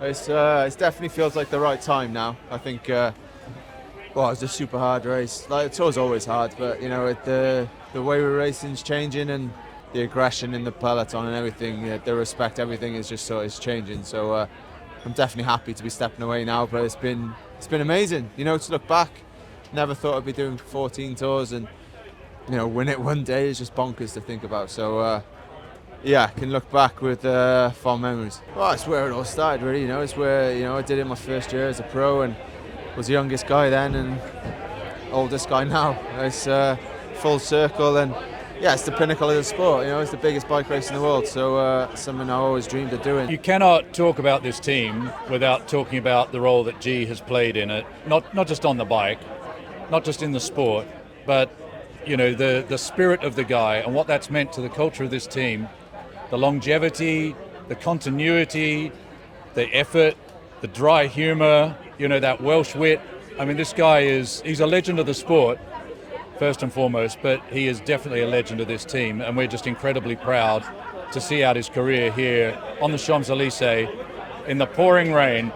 It definitely feels like the right time now. I think. Well, it's a super hard race. Like it's always hard, but you know, the way we're racing's changing and the aggression in the peloton and everything, the respect, everything is just is changing. So I'm definitely happy to be stepping away now. But it's been amazing. You know, to look back, never thought I'd be doing 14 tours and win it one day is just bonkers to think about. So. Yeah, I can look back with fond memories. Well, it's where it all started, really. It's where I did it my first year as a pro and was the youngest guy then and oldest guy now. It's full circle and yeah, it's the pinnacle of the sport. It's the biggest bike race in the world. So something I always dreamed of doing. You cannot talk about this team without talking about the role that G has played in it. Not just on the bike, not just in the sport, but the spirit of the guy and what that's meant to the culture of this team. The longevity, the continuity, the effort, the dry humour, that Welsh wit. I mean, this guy he's a legend of the sport, first and foremost, but he is definitely a legend of this team, and we're just incredibly proud to see out his career here on the Champs-Élysées in the pouring rain,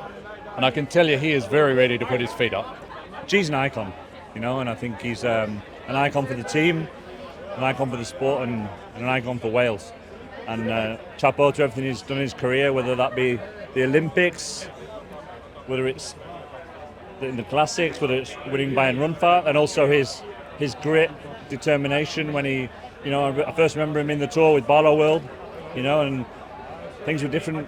and I can tell you he is very ready to put his feet up. G's an icon, and I think he's an icon for the team, an icon for the sport, and an icon for Wales. And chapeau to everything he's done in his career, whether that be the Olympics, whether it's in the classics, whether it's winning by and run far, and also his grit, determination when he, I first remember him in the Tour with Barlow World, and things were different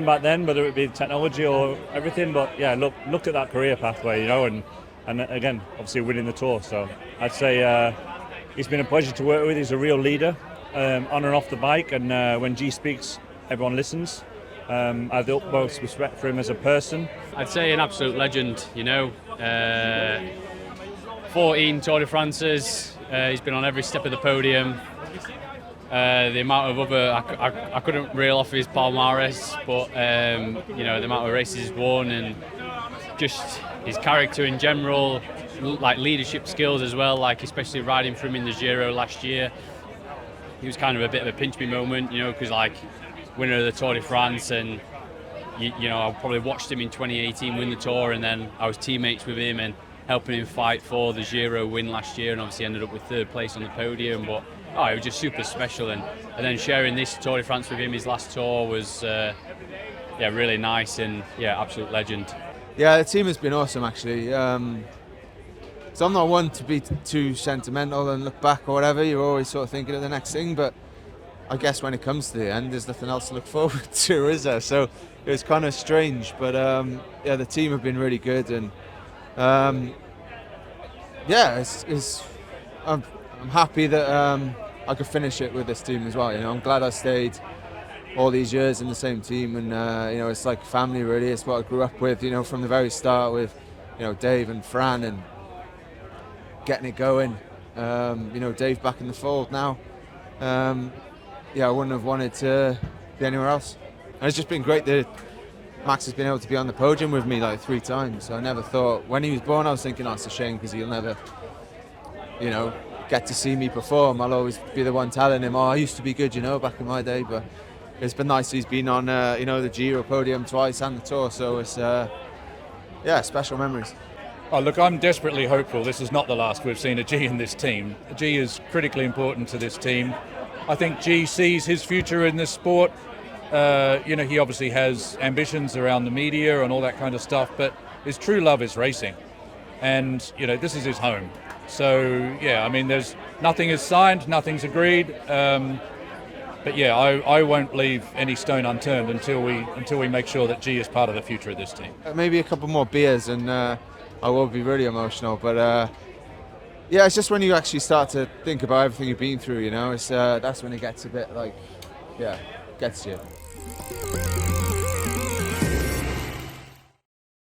back then, whether it be technology or everything. But yeah, look at that career pathway, and again, obviously winning the Tour. So I'd say he's been a pleasure to work with. He's a real leader. On and off the bike, and when G speaks, everyone listens. I have the utmost respect for him as a person. I'd say an absolute legend, 14 Tour de France's, he's been on every step of the podium. The amount of other, I couldn't reel off his palmarès, but the amount of races he's won and just his character in general, like leadership skills as well, like especially riding for him in the Giro last year. He was kind of a bit of a pinch me moment, because like winner of the Tour de France, and I probably watched him in 2018 win the Tour, and then I was teammates with him and helping him fight for the Giro win last year, and obviously ended up with third place on the podium. But it was just super special, and then sharing this Tour de France with him, his last tour, was really nice, and absolute legend. Yeah, the team has been awesome actually. So I'm not one to be too sentimental and look back or whatever. You're always sort of thinking of the next thing, but I guess when it comes to the end, there's nothing else to look forward to, is there? So it was kind of strange, but the team have been really good, and I'm happy that I could finish it with this team as well. I'm glad I stayed all these years in the same team, and it's like family really. It's what I grew up with, from the very start with, Dave and Fran and getting it going. Dave back in the fold now. I wouldn't have wanted to be anywhere else. And it's just been great that Max has been able to be on the podium with me like 3 times. I never thought, when he was born, I was thinking, it's a shame because he'll never, get to see me perform. I'll always be the one telling him, I used to be good, back in my day. But it's been nice. He's been on, the Giro podium twice and the Tour. So it's, special memories. Oh, look, I'm desperately hopeful this is not the last we've seen of G in this team. G is critically important to this team. I think G sees his future in this sport. He obviously has ambitions around the media and all that kind of stuff, but his true love is racing. And, this is his home. So, there's nothing is signed, nothing's agreed. But I won't leave any stone unturned until we make sure that G is part of the future of this team. Maybe a couple more beers and I will be really emotional, but it's just when you actually start to think about everything you've been through, it's that's when it gets a bit gets you.